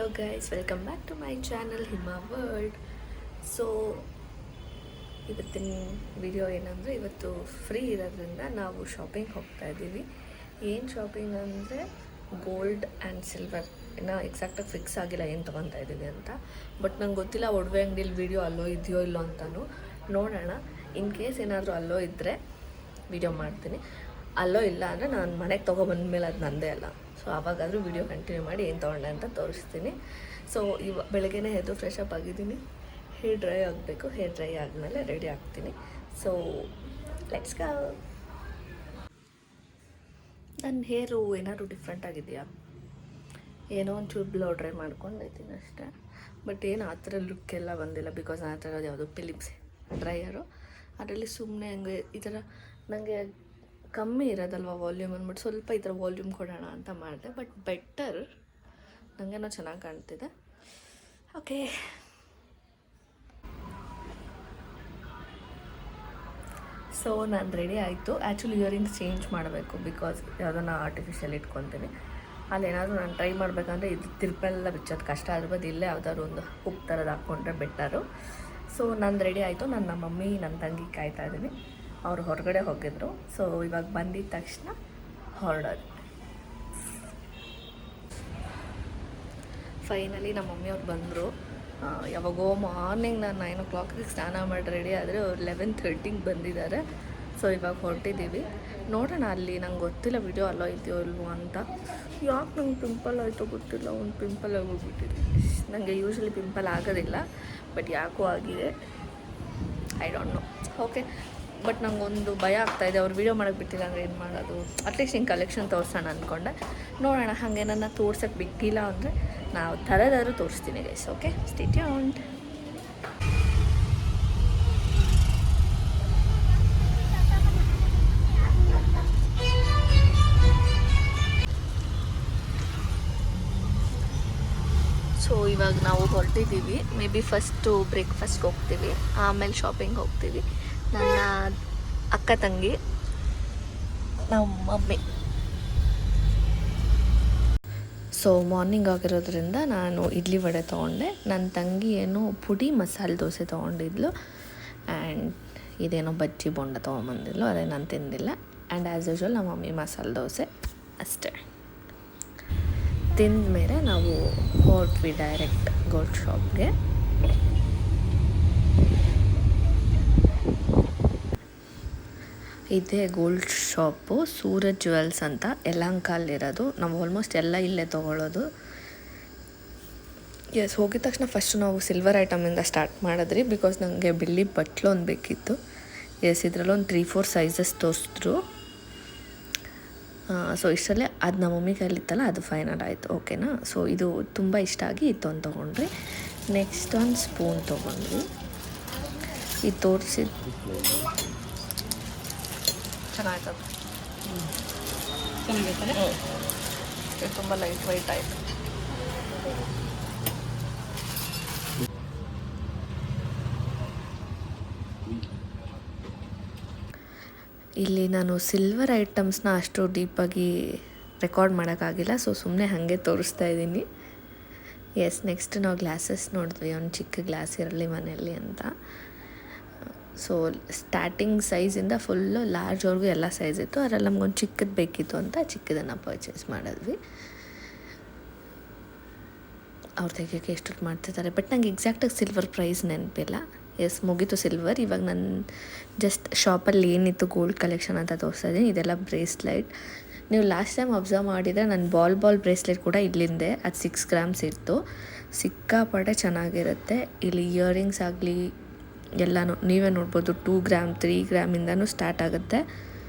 Hello guys, welcome back to my channel Hima world. So ಇವತ್ತಿನ video ಏನಂದರೆ, ಇವತ್ತು free ಇರೋದ್ರಿಂದ ನಾವು ಶಾಪಿಂಗ್ ಹೋಗ್ತಾ ಇದ್ದೀವಿ. ಏನು ಶಾಪಿಂಗ್ ಅಂದರೆ ಗೋಲ್ಡ್ ಆ್ಯಂಡ್ ಸಿಲ್ವರ್. ಇನ್ನೂ ಎಕ್ಸಾಕ್ಟಾಗಿ ಫಿಕ್ಸ್ ಆಗಿಲ್ಲ ಏನು ತೊಗೊತಾ ಇದ್ದೀವಿ ಅಂತ. ಬಟ್ ನಂಗೆ ಗೊತ್ತಿಲ್ಲ ಒಡವೆ ಅಂಗಡಿಲಿ ವೀಡಿಯೋ ಅಲ್ಲೋ ಇದೆಯೋ ಇಲ್ಲೋ ಅಂತಲೂ ನೋಡೋಣ. ಇನ್ ಕೇಸ್ ಏನಾದರೂ ಅಲ್ಲೋ ಇದ್ದರೆ ವೀಡಿಯೋ ಮಾಡ್ತೀನಿ, ಅಲ್ಲೋ ಇಲ್ಲ ಅಂದರೆ ನಾನು ಮನೆಗೆ ತೊಗೊಬಂದ್ಮೇಲೆ ಅದು ನಂದೇ ಅಲ್ಲ. ಸೊ ಆವಾಗಾದರೂ ವೀಡಿಯೋ ಕಂಟಿನ್ಯೂ ಮಾಡಿ ಏನು ತೊಗೊಂಡೆ ಅಂತ ತೋರಿಸ್ತೀನಿ. ಸೊ ಬೆಳಗ್ಗೆನೇ ಎದ್ದು ಫ್ರೆಶ್ ಅಪ್ ಆಗಿದ್ದೀನಿ. ಹೇರ್ ಡ್ರೈ ಆಗಬೇಕು. ಹೇರ್ ಡ್ರೈ ಆದಮೇಲೆ ರೆಡಿ ಆಗ್ತೀನಿ. So let's go. ನನ್ನ ಹೇರು ಏನಾದರೂ ಡಿಫ್ರೆಂಟ್ ಆಗಿದೆಯಾ? ಏನೋ ಒಂಚೂರು ಬ್ಲೋ ಡ್ರೈ ಮಾಡ್ಕೊಂಡಿದ್ದೀನಿ ಅಷ್ಟೇ. ಬಟ್ ಏನು ಆ ಥರ ಲುಕ್ ಎಲ್ಲ ಬಂದಿಲ್ಲ. ಬಿಕಾಸ್ ಆ ಥರ ಯಾವುದೋ ಫಿಲಿಪ್ಸ್ ಡ್ರೈಯರು, ಅದರಲ್ಲಿ ಸುಮ್ಮನೆ ಹಂಗೆ ಈ ಥರ ನನಗೆ ಕಮ್ಮಿ ಇರೋದಲ್ವ ವಾಲ್ಯೂಮ್ ಅಂದ್ಬಿಟ್ಟು ಸ್ವಲ್ಪ ಈ ಥರ ವಾಲ್ಯೂಮ್ ಕೊಡೋಣ ಅಂತ ಮಾಡಿದೆ. ಬಟ್ ಬೆಟರ್, ನನಗೇನೋ ಚೆನ್ನಾಗಿ ಕಾಣ್ತಿದೆ. ಓಕೆ, ಸೊ ನಾನು ರೆಡಿ ಆಯಿತು. ಆ್ಯಕ್ಚುಲಿ ಇಯರಿಂಗ್ಸ್ ಚೇಂಜ್ ಮಾಡಬೇಕು. ಬಿಕಾಸ್ ಯಾವುದನ್ನ ಆರ್ಟಿಫಿಷಿಯಲ್ ಇಟ್ಕೊತೀನಿ. ಅಲ್ಲೇನಾದರೂ ನಾನು ಟ್ರೈ ಮಾಡಬೇಕಂದ್ರೆ ಇದು ತಿರುಪೆಲ್ಲ ಬಿಚ್ಚೋದು ಕಷ್ಟ ಆಗಿರ್ಬೋದು. ಇಲ್ಲೇ ಯಾವ್ದಾದ್ರು ಒಂದು ಹುಕ್ ಥರದ್ದು ಹಾಕ್ಕೊಂಡ್ರೆ ಬೆಟರು. ಸೊ ನಾನು ರೆಡಿ ಆಯಿತು. ನನ್ನ ಮಮ್ಮಿ ನನ್ನ ತಂಗಿ ಕಾಯ್ತಾ ಇದ್ದೀನಿ. ಅವರು ಹೊರಗಡೆ ಹೋಗಿದ್ರು. ಸೊ ಇವಾಗ ಬಂದಿದ್ದ ತಕ್ಷಣ ಹೊರಡೋದು. ಫೈನಲಿ ನಮ್ಮ ಮಮ್ಮಿಯವ್ರು ಬಂದರು. ಯಾವಾಗೋ ಮಾರ್ನಿಂಗ್ ನಾನು 9 o'clock ಸ್ನಾನ ಮಾಡಿ ರೆಡಿ ಆದರೆ ಅವ್ರು 11:30 ಬಂದಿದ್ದಾರೆ. ಸೊ ಇವಾಗ ಹೊರಟಿದ್ದೀವಿ. ನೋಡೋಣ, ಅಲ್ಲಿ ನಂಗೆ ಗೊತ್ತಿಲ್ಲ ವಿಡಿಯೋ ಅಲ್ಲೋ ಇದೆಯೋ ಇಲ್ವೋ ಅಂತ. ಯಾಕೆ ನಂಗೆ ಪಿಂಪಲ್ ಆಯಿತೋ ಗೊತ್ತಿಲ್ಲ, ಒಂದು ಪಿಂಪಲ್ ಆಗೋಗ್ಬಿಟ್ಟಿದೆ. ನನಗೆ ಯೂಶ್ವಲಿ ಪಿಂಪಲ್ ಆಗೋದಿಲ್ಲ, ಬಟ್ ಯಾಕೋ ಆಗಿದೆ. I don't know. Okay, but ನಂಗೊಂದು ಭಯ ಆಗ್ತಾಯಿದೆ. ಅವ್ರು ವೀಡಿಯೋ ಮಾಡೋಕ್ಕೆ ಬಿಟ್ಟಿಲ್ಲ ಅಂದರೆ ಏನು ಮಾಡೋದು? ಅಟ್ಲೀಸ್ಟ್ ಹಿಂಗೆ ಕಲೆಕ್ಷನ್ ತೋರಿಸೋಣ ಅಂದ್ಕೊಂಡೆ. ನೋಡೋಣ, ಹಾಗೆ ನನ್ನ ತೋರ್ಸೋಕ್ಕೆ ಬಿಟ್ಟಿಲ್ಲ ಅಂದರೆ ನಾವು ಥರದಾದ್ರೂ ತೋರಿಸ್ತೀನಿ guys. Okay, stay tuned. So ಇವಾಗ ನಾವು ಹೊರಟಿದ್ದೀವಿ. ಮೇ ಬಿ ಫಸ್ಟು ಬ್ರೇಕ್ಫಾಸ್ಟ್ಗೆ ಹೋಗ್ತೀವಿ, ಆಮೇಲೆ ಶಾಪಿಂಗ್ ಹೋಗ್ತೀವಿ. ನನ್ನ ಅಕ್ಕ ತಂಗಿ, ನಮ್ಮ ಮಮ್ಮಿ. ಸೊ ಮಾರ್ನಿಂಗ್ ಆಗಿರೋದ್ರಿಂದ ನಾನು ಇಡ್ಲಿ ವಡೆ ತೊಗೊಂಡೆ. ನನ್ನ ತಂಗಿ ಏನೋ ಪುಡಿ ಮಸಾಲೆ ದೋಸೆ ತೊಗೊಂಡಿದ್ಲು. ಆ್ಯಂಡ್ ಇದೇನೋ ಬಜ್ಜಿ ಬೋಂಡ ತೊಗೊಂಬಂದಿದ್ಲು, ಅದೇ ನಾನು ತಿಂದಿಲ್ಲ. ಆ್ಯಂಡ್ ಆ್ಯಸ್ ಯೂಶ್ವಲ್ ನಮ್ಮ ಮಮ್ಮಿ ಮಸಾಲೆ ದೋಸೆ ಅಷ್ಟೇ. ತಿಂದ ಮೇಲೆ ನಾವು ಹೊರಟ್ವಿ ಡೈರೆಕ್ಟ್ ಗೋಲ್ಡ್ ಶಾಪ್ಗೆ. ಇದೇ ಗೋಲ್ಡ್ ಶಾಪು, ಸೂರಜ್ ಜ್ಯುವೆಲ್ಸ್ ಅಂತ ಯಲಹಂಕಲ್ಲಿರೋದು. ನಾವು ಆಲ್ಮೋಸ್ಟ್ ಎಲ್ಲ ಇಲ್ಲೇ ತೊಗೊಳ್ಳೋದು. ಎಸ್, ಹೋಗಿದ ತಕ್ಷಣ ಫಸ್ಟು ನಾವು ಸಿಲ್ವರ್ ಐಟಮಿಂದ ಸ್ಟಾರ್ಟ್ ಮಾಡಿದ್ರಿ. ಬಿಕಾಸ್ ನನಗೆ ಬೆಳ್ಳಿ ಬಟ್ಲು ಒಂದು ಬೇಕಿತ್ತು. ಎಸ್, ಇದರಲ್ಲೊಂದು 3-4 ಸೈಜಸ್ ತೋರಿಸಿದ್ರು. ಸೊ ಇಷ್ಟರಲ್ಲೇ ಅದು ನಮ್ಮ ಮಮ್ಮಿ ಕೈಲಿತ್ತಲ್ಲ, ಅದು ಫೈನಲ್ ಆಯಿತು. ಓಕೆನಾ? ಸೊ ಇದು ತುಂಬ ಇಷ್ಟ ಆಗಿ ಇದು ಒಂದು ತೊಗೊಂಡ್ರಿ. ನೆಕ್ಸ್ಟ್ ಒಂದು ಸ್ಪೂನ್ ತೊಗೊಂಡ್ವಿ. ಇದು ತೋರಿಸಿದ ಚೆನ್ನಾಗ್ತದೆ. ಇದು ತುಂಬ ಲೈಟ್ ವೈಟ್ ಆಯಿತು. ಇಲ್ಲಿ ನಾನು ಸಿಲ್ವರ್ ಐಟಮ್ಸ್ನ ಅಷ್ಟು ಡೀಪಾಗಿ ರೆಕಾರ್ಡ್ ಮಾಡೋಕ್ಕಾಗಿಲ್ಲ. ಸೊ ಸುಮ್ಮನೆ ಹಾಗೆ ತೋರಿಸ್ತಾ ಇದ್ದೀನಿ. ಎಸ್, ನೆಕ್ಸ್ಟ್ ನಾವು ಗ್ಲಾಸಸ್ ನೋಡಿದ್ವಿ. ಒಂದು ಚಿಕ್ಕ ಗ್ಲಾಸ್ ಇರಲಿ ಮನೆಯಲ್ಲಿ ಅಂತ. ಸೊ ಸ್ಟಾರ್ಟಿಂಗ್ ಸೈಜಿಂದ ಫುಲ್ಲು ಲಾರ್ಜ್ವರೆಗೂ ಎಲ್ಲ ಸೈಜ್ ಇತ್ತು. ಅದರಲ್ಲಿ ನಮ್ಗೊಂದು ಚಿಕ್ಕದು ಬೇಕಿತ್ತು ಅಂತ ಚಿಕ್ಕದನ್ನು ಪರ್ಚೇಸ್ ಮಾಡಿದ್ವಿ. ಅವ್ರು ತೆಗಿಯೋಕ್ಕೆ ಎಷ್ಟೊತ್ತು ಮಾಡ್ತಿರ್ತಾರೆ, ಬಟ್ ನಂಗೆ ಎಕ್ಸಾಕ್ಟಾಗಿ ಸಿಲ್ವರ್ ಪ್ರೈಸ್ ನೆನಪಿಲ್ಲ. ಎಸ್, ಮುಗೀತು ಸಿಲ್ವರ್. ಇವಾಗ ನಾನು ಜಸ್ಟ್ ಶಾಪಲ್ಲಿ ಏನಿತ್ತು ಗೋಲ್ಡ್ ಕಲೆಕ್ಷನ್ ಅಂತ ತೋರಿಸ್ತಾ ಇದ್ದೀನಿ. ಇದೆಲ್ಲ ಬ್ರೇಸ್ಲೈಟ್. ನೀವು ಲಾಸ್ಟ್ ಟೈಮ್ ಅಬ್ಸರ್ವ್ ಮಾಡಿದರೆ ನನ್ನ ಬಾಲ್ ಬ್ರೇಸ್ಲೆಟ್ ಕೂಡ ಇಲ್ಲಿಂದೆ, ಅದು 6 grams ಇತ್ತು. ಸಿಕ್ಕಾಪಟ್ಟೆ ಚೆನ್ನಾಗಿರುತ್ತೆ. ಇಲ್ಲಿ ಇಯರಿಂಗ್ಸ್ ಆಗಲಿ ಎಲ್ಲನೂ ನೀವೇ ನೋಡ್ಬೋದು. 2 gram 3 ಗ್ರಾಮಿಂದನೂ ಸ್ಟಾರ್ಟ್ ಆಗುತ್ತೆ.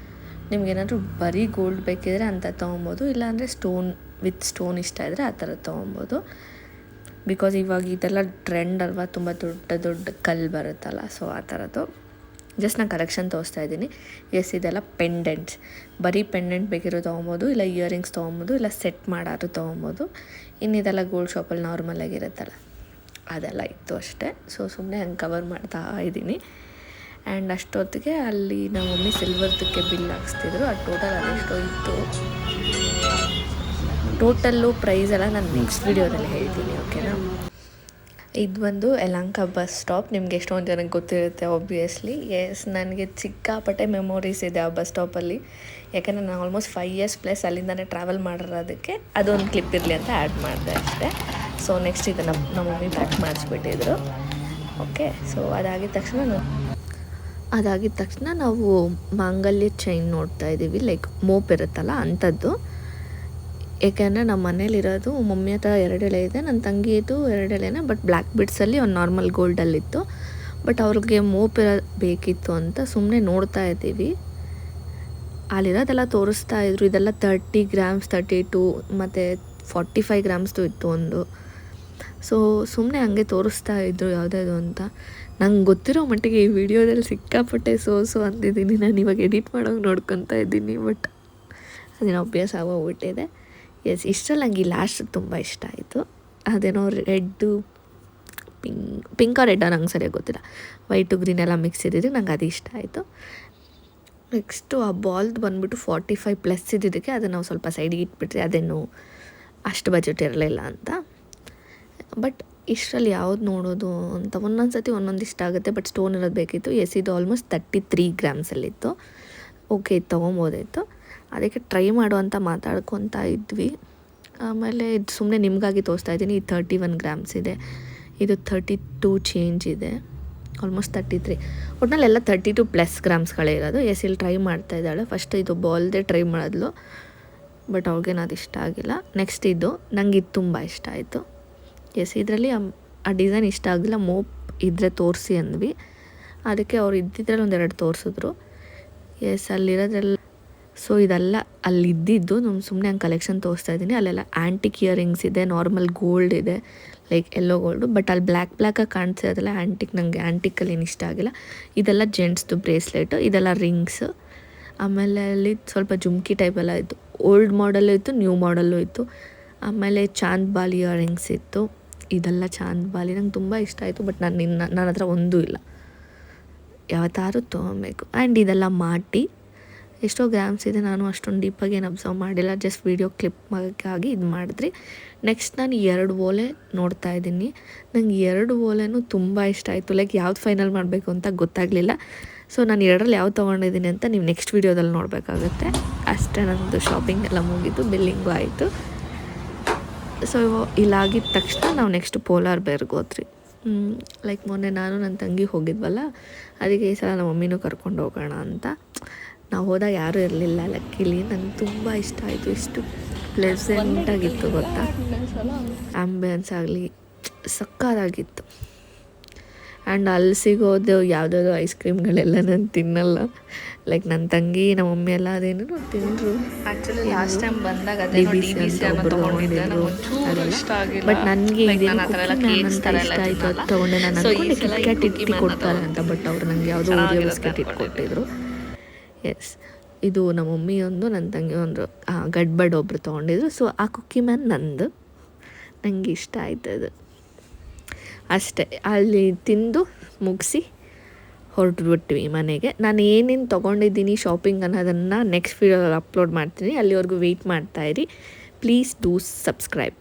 ನಿಮಗೇನಾದರೂ ಬರೀ ಗೋಲ್ಡ್ ಬೇಕಿದ್ರೆ ಅಂತ ತೊಗೊಬೋದು, ಇಲ್ಲಾಂದರೆ ಸ್ಟೋನ್ ವಿತ್ ಸ್ಟೋನ್ ಇಷ್ಟ ಇದ್ದರೆ ಆ ಥರ ತೊಗೊಬೋದು. ಬಿಕಾಸ್ ಇವಾಗ ಇದೆಲ್ಲ ಟ್ರೆಂಡ್ ಅಲ್ವಾ, ತುಂಬ ದೊಡ್ಡ ಕಲ್ಲು ಬರುತ್ತಲ್ಲ. ಸೊ ಆ ಥರದ್ದು ಜಸ್ಟ್ ನಾನು ಕಲೆಕ್ಷನ್ ತೋರಿಸ್ತಾ ಇದ್ದೀನಿ. ಎಸ್, ಇದೆಲ್ಲ ಪೆಂಡೆಂಟ್ಸ್. ಬರೀ ಪೆಂಡೆಂಟ್ ಬೇಕಿರೋ ತೊಗೊಬೋದು, ಇಲ್ಲ ಇಯರಿಂಗ್ಸ್ ತೊಗೊಬೋದು, ಇಲ್ಲ ಸೆಟ್ ಮಾಡಾದ್ರು ತೊಗೊಬೋದು. ಇನ್ನಿದೆಲ್ಲ ಗೋಲ್ಡ್ ಶಾಪಲ್ಲಿ ನಾರ್ಮಲಾಗಿರುತ್ತಲ್ಲ, ಅದೆಲ್ಲ ಇತ್ತು ಅಷ್ಟೇ. ಸೊ ಸುಮ್ಮನೆ ಹಂಗೆ ಕವರ್ ಮಾಡ್ತಾ ಇದ್ದೀನಿ. ಆ್ಯಂಡ್ ಅಷ್ಟೊತ್ತಿಗೆ ಅಲ್ಲಿ ನಮ್ಮ ಮಮ್ಮಿ ಸಿಲ್ವರ್ದಕ್ಕೆ ಬಿಲ್ ಹಾಕ್ಸ್ತಿದ್ರು. ಅದು ಟೋಟಲ್ ಅದೆಷ್ಟೋ ಇತ್ತು. ಟೋಟಲ್ಲು ಪ್ರೈಸ್ ಎಲ್ಲ ನಾನು ನೆಕ್ಸ್ಟ್ ವೀಡಿಯೋದಲ್ಲಿ ಹೇಳ್ತೀನಿ, ಓಕೆನಾ. ಇದು ಬಂದು ಯಲಹಂಕ ಬಸ್ ಸ್ಟಾಪ್. ನಿಮ್ಗೆ ಎಷ್ಟೊಂದು ಜನಕ್ಕೆ ಗೊತ್ತಿರುತ್ತೆ ಆಬ್ವಿಯಸ್ಲಿ. ಎಸ್, ನನಗೆ ಸಿಕ್ಕಾಪಟ್ಟೆ ಮೆಮೊರೀಸ್ ಇದೆ ಆ ಬಸ್ ಸ್ಟಾಪಲ್ಲಿ. ಯಾಕಂದರೆ ನಾನು ಆಲ್ಮೋಸ್ಟ್ 5 years ಪ್ಲಸ್ ಅಲ್ಲಿಂದನೇ ಟ್ರಾವೆಲ್ ಮಾಡಿರೋದಕ್ಕೆ ಅದೊಂದು ಕ್ಲಿಪ್ ಇರಲಿ ಅಂತ ಆ್ಯಡ್ ಮಾಡಿದೆ ಅಷ್ಟೇ. ಸೊ ನೆಕ್ಸ್ಟ್ ಇದು ನಮ್ಮ ಮಮ್ಮಿ ಪ್ಯಾಕ್ ಮಾಡಿಸ್ಬಿಟ್ಟಿದ್ರು. ಓಕೆ, ಸೊ ಅದಾಗಿದ ತಕ್ಷಣ ನಾವು ಮಾಂಗಲ್ಯ ಚೈನ್ ನೋಡ್ತಾ ಇದ್ದೀವಿ. ಲೈಕ್ ಮೋಪ್ ಇರುತ್ತಲ್ಲ ಅಂಥದ್ದು. ಏಕೆಂದರೆ ನಮ್ಮ ಮನೇಲಿರೋದು ಮಮ್ಮಿ ಹತ್ರ 2 ಎಳೆ ಇದೆ, ನನ್ನ ತಂಗಿದು 2 ಎಳೆನೇ. ಬಟ್ ಬ್ಲ್ಯಾಕ್ ಬಿಡ್ಸಲ್ಲಿ ಒಂದು ನಾರ್ಮಲ್ ಗೋಲ್ಡಲ್ಲಿತ್ತು. ಬಟ್ ಅವ್ರಿಗೆ ಮೋಪ್ ಬೇಕಿತ್ತು ಅಂತ ಸುಮ್ಮನೆ ನೋಡ್ತಾ ಇದ್ದೀವಿ. ಅಲ್ಲಿರೋದೆಲ್ಲ ತೋರಿಸ್ತಾ ಇದ್ರು. ಇದೆಲ್ಲ 30 grams, 32 ಮತ್ತು 45 grams ಇತ್ತು ಒಂದು. ಸೊ ಸುಮ್ಮನೆ ಹಂಗೆ ತೋರಿಸ್ತಾ ಇದ್ರು ಯಾವುದ್ಯಾವುದು ಅಂತ. ನಂಗೆ ಗೊತ್ತಿರೋ ಮಟ್ಟಿಗೆ ಈ ವಿಡಿಯೋದಲ್ಲಿ ಸಿಕ್ಕಾಪಟ್ಟೆ ಸೋಸು ಅಂತಿದ್ದೀನಿ. ನಾನು ಇವಾಗ ಎಡಿಟ್ ಮಾಡೋಂಗೆ ನೋಡ್ಕೊತಾ ಇದ್ದೀನಿ. ಬಟ್ ಅದೇನೋ ಅಭ್ಯಾಸ ಆಗೋಗ್ಬಿಟ್ಟಿದೆ. ಎಸ್, ಇಷ್ಟರಲ್ಲಿ ನಂಗೆ ಈ ಲಾಸ್ಟ್ ತುಂಬ ಇಷ್ಟ ಆಯಿತು. ಅದೇನೋ ರೆಡ್ಡು ಪಿಂಕ್ ರೆಡ್ಡ ನಂಗೆ ಸರಿಯಾಗಿ ಗೊತ್ತಿಲ್ಲ, ವೈಟು ಗ್ರೀನ್ ಎಲ್ಲ ಮಿಕ್ಸ್ ಇದ್ದಿದ್ದಕ್ಕೆ ನಂಗೆ ಅದು ಇಷ್ಟ ಆಯಿತು. ನೆಕ್ಸ್ಟು ಆ ಬಾಲ್ದು ಬಂದುಬಿಟ್ಟು 45+ ಇದ್ದಿದ್ದಕ್ಕೆ ಅದನ್ನು ನಾವು ಸ್ವಲ್ಪ ಸೈಡಿಗೆ ಇಟ್ಬಿಟ್ರಿ. ಅದೇನು ಅಷ್ಟು ಬಜೆಟ್ ಇರಲಿಲ್ಲ ಅಂತ. ಬಟ್ ಇಷ್ಟರಲ್ಲಿ ಯಾವ್ದು ನೋಡೋದು ಅಂತ ಒಂದೊಂದು ಸತಿ ಒಂದೊಂದು ಇಷ್ಟ ಆಗುತ್ತೆ. ಬಟ್ ಸ್ಟೋನ್ ಇರೋದು ಬೇಕಿತ್ತು. ಎಸ್, ಇದು ಆಲ್ಮೋಸ್ಟ್ 33 grams ಓಕೆ, ಇದು ತೊಗೊಬೋದಾಯಿತು. ಅದಕ್ಕೆ ಟ್ರೈ ಮಾಡು ಅಂತ ಮಾತಾಡ್ಕೊತಾ ಇದ್ವಿ. ಆಮೇಲೆ ಇದು ಸುಮ್ಮನೆ ನಿಮಗಾಗಿ ತೋರಿಸ್ತಾ ಇದ್ದೀನಿ. ಇದು 31 grams ಇದೆ, ಇದು 32 ಚೇಂಜ್ ಇದೆ, ಆಲ್ಮೋಸ್ಟ್ 33. ಒಟ್ಟಿನಲ್ಲೆಲ್ಲ 32+ ಗ್ರಾಮ್ಸ್ಗಳೇ ಇರೋದು. ಎಸ್, ಇಲ್ಲಿ ಟ್ರೈ ಮಾಡ್ತಾ ಇದ್ದಾಳೆ. ಫಸ್ಟ್ ಇದು ಬಾಲ್ದೇ ಟ್ರೈ ಮಾಡಿದ್ಲು, ಬಟ್ ಅವ್ಳಿಗೇನು ಅದು ಇಷ್ಟ ಆಗಿಲ್ಲ. ನೆಕ್ಸ್ಟ್ ಇದು ನಂಗೆ ಇದು ತುಂಬ ಇಷ್ಟ ಆಯಿತು. ಎಸ್, ಇದರಲ್ಲಿ ಆ ಡಿಸೈನ್ ಇಷ್ಟ ಆಗಿಲ್ಲ. ಮೋಪ್ ಇದ್ದರೆ ತೋರಿಸಿ ಅಂದ್ವಿ. ಅದಕ್ಕೆ ಅವ್ರು ಇದ್ದಿದ್ರಲ್ಲಿ 1-2 ತೋರಿಸಿದ್ರು. ಎಸ್, ಅಲ್ಲಿರೋದ್ರೆಲ್ಲ. ಸೊ ಇದೆಲ್ಲ ಅಲ್ಲಿದ್ದಿದ್ದು ನಮ್ಮ ಸುಮ್ಮನೆ ಹಂಗೆ ಕಲೆಕ್ಷನ್ ತೋರಿಸ್ತಾ ಇದ್ದೀನಿ. ಅಲ್ಲೆಲ್ಲ ಆ್ಯಂಟಿಕ್ ಇಯರಿಂಗ್ಸ್ ಇದೆ, ನಾರ್ಮಲ್ ಗೋಲ್ಡ್ ಇದೆ, ಲೈಕ್ ಎಲ್ಲೋ ಗೋಲ್ಡು. ಬಟ್ ಅಲ್ಲಿ ಬ್ಲ್ಯಾಕಾಗಿ ಕಾಣಿಸ್ತಿರೋದಲ್ಲ ಆ್ಯಂಟಿಕ್. ನನಗೆ ಆ್ಯಂಟಿಕಲ್ಲಿ ಏನು ಇಷ್ಟ ಆಗಿಲ್ಲ. ಇದೆಲ್ಲ ಜೆಂಟ್ಸ್ದು ಬ್ರೇಸ್ಲೆಟು, ಇದೆಲ್ಲ ರಿಂಗ್ಸು. ಆಮೇಲೆ ಅಲ್ಲಿ ಸ್ವಲ್ಪ ಜುಮ್ಕಿ ಟೈಪೆಲ್ಲ ಇತ್ತು. ಓಲ್ಡ್ ಮಾಡಲ್ಲು ಇತ್ತು, ನ್ಯೂ ಮಾಡಲ್ಲು ಇತ್ತು. ಆಮೇಲೆ ಚಾಂದ್ ಬಾಲಿ ಇಯರಿಂಗ್ಸ್ ಇತ್ತು. ಇದೆಲ್ಲ ಚಾಂದ್ ಬಾಲಿ ನಂಗೆ ತುಂಬ ಇಷ್ಟ ಆಯಿತು. ಬಟ್ ನನ್ನ ಹತ್ರ ಒಂದೂ ಇಲ್ಲ, ಯಾವತ್ತಾರು ತೊಗೊಬೇಕು. ಆ್ಯಂಡ್ ಇದೆಲ್ಲ ಮಾಟಿ. ಎಷ್ಟೋ ಗ್ರಾಮ್ಸ್ ಇದೆ, ನಾನು ಅಷ್ಟೊಂದು ಡೀಪಾಗಿ ಏನು ಅಬ್ಸರ್ವ್ ಮಾಡಿಲ್ಲ. ಜಸ್ಟ್ ವೀಡಿಯೋ ಕ್ಲಿಪ್ಗಾಗಿ ಇದು ಮಾಡಿದ್ರಿ. ನೆಕ್ಸ್ಟ್ ನಾನು 2 ಓಲೆ ನೋಡ್ತಾ ಇದ್ದೀನಿ. ನಂಗೆ 2 ಓಲೆನೂ ತುಂಬ ಇಷ್ಟ ಆಯಿತು. ಲೈಕ್ ಯಾವ್ದು ಫೈನಲ್ ಮಾಡಬೇಕು ಅಂತ ಗೊತ್ತಾಗಲಿಲ್ಲ. ಸೊ ನಾನು 2ರಲ್ಲಿ ಯಾವ್ದು ತೊಗೊಂಡಿದ್ದೀನಿ ಅಂತ ನೀವು ನೆಕ್ಸ್ಟ್ ವೀಡಿಯೋದಲ್ಲಿ ನೋಡಬೇಕಾಗುತ್ತೆ. ಅಷ್ಟೇ, ನನ್ನದು ಶಾಪಿಂಗ್ ಎಲ್ಲ ಮುಗೀತು, ಬಿಲ್ಲಿಂಗು ಆಯಿತು. ಸೊ ಇಲ್ಲಾಗಿದ ತಕ್ಷಣ ನಾವು ನೆಕ್ಸ್ಟ್ ಪೋಲಾರ್ ಬೇರ್ಗೆ ಹೋದ್ರಿ. ಲೈಕ್ ಮೊನ್ನೆ ನಾನು ನನ್ನ ತಂಗಿ ಹೋಗಿದ್ವಲ್ಲ, ಅದಕ್ಕೆ ಈ ಸಲ ನಮ್ಮ ಮಮ್ಮಿನೂ ಕರ್ಕೊಂಡು ಹೋಗೋಣ ಅಂತ. ನಾವು ಹೋದಾಗ ಯಾರೂ ಇರಲಿಲ್ಲ. ಲಕ್ಕಿಲಿ ನನಗೆ ತುಂಬ ಇಷ್ಟ ಆಯಿತು. ಎಷ್ಟು ಪ್ಲೆಸೆಂಟಾಗಿತ್ತು ಗೊತ್ತಾ. ಆ್ಯಂಬಿಯನ್ಸ್ ಆಗಲಿ ಸಕ್ಕತ್ತಾಗಿತ್ತು. ಆ್ಯಂಡ್ ಅಲ್ಲಿ ಸಿಗೋದು ಯಾವುದಾದ್ರು ಐಸ್ ಕ್ರೀಮ್ಗಳೆಲ್ಲ ನಾನು ತಿನ್ನಲ್ಲ. ಲೈಕ್ ನನ್ನ ತಂಗಿ ನಮ್ಮ ಮಮ್ಮಿ ಎಲ್ಲ ಅದೇನು ತಿಂದರು. ಆ್ಯಕ್ಚುಲಿ ಲಾಸ್ಟ್ ಟೈಮ್ ಬಂದಾಗ ಬಟ್ ನನಗೆ ಇಷ್ಟ ಆಯಿತು, ಅದು ತೊಗೊಂಡೆ. ನಾನು ಅಂದ್ಕೊಂಡೆ ಕಿಟ್ಕ್ಯಾಟ್ ಇಟ್ಟು ಕೊಡ್ತಾರೆ ಅಂತ. ಬಟ್ ಅವ್ರು ನನಗೆ ಯಾವುದೋ ಓರಿಯೋ ಬಿಸ್ಕೆಟ್ ಇಟ್ಕೊಟ್ಟಿದ್ರು. ಎಸ್, ಇದು ನಮ್ಮ ಮಮ್ಮಿ ಒಂದು, ನನ್ನ ತಂಗಿ ಒಂದು, ಗಡ್ಬಡ್ ಒಬ್ಬರು ತೊಗೊಂಡಿದ್ರು. ಸೊ ಆ ಕುಕ್ಕಿ ಮ್ಯಾನ್ ನಂದು, ನನಗೆ ಇಷ್ಟ ಆಯ್ತು ಅದು. ಅಷ್ಟೇ, ಅಲ್ಲಿ ತಿಂದು ಮುಗಿಸಿ ಹೊರಟ್ಬಿಟ್ವಿ ಮನೆಗೆ. ನಾನು ಏನೇನು ತೊಗೊಂಡಿದ್ದೀನಿ ಶಾಪಿಂಗ್ ಅನ್ನೋದನ್ನು ನೆಕ್ಸ್ಟ್ ವೀಡಿಯೋದಲ್ಲಿ ಅಪ್ಲೋಡ್ ಮಾಡ್ತೀನಿ. ಅಲ್ಲಿವರೆಗೂ ವೆಯ್ಟ್ ಮಾಡ್ತಾಯಿರಿ. Please do subscribe.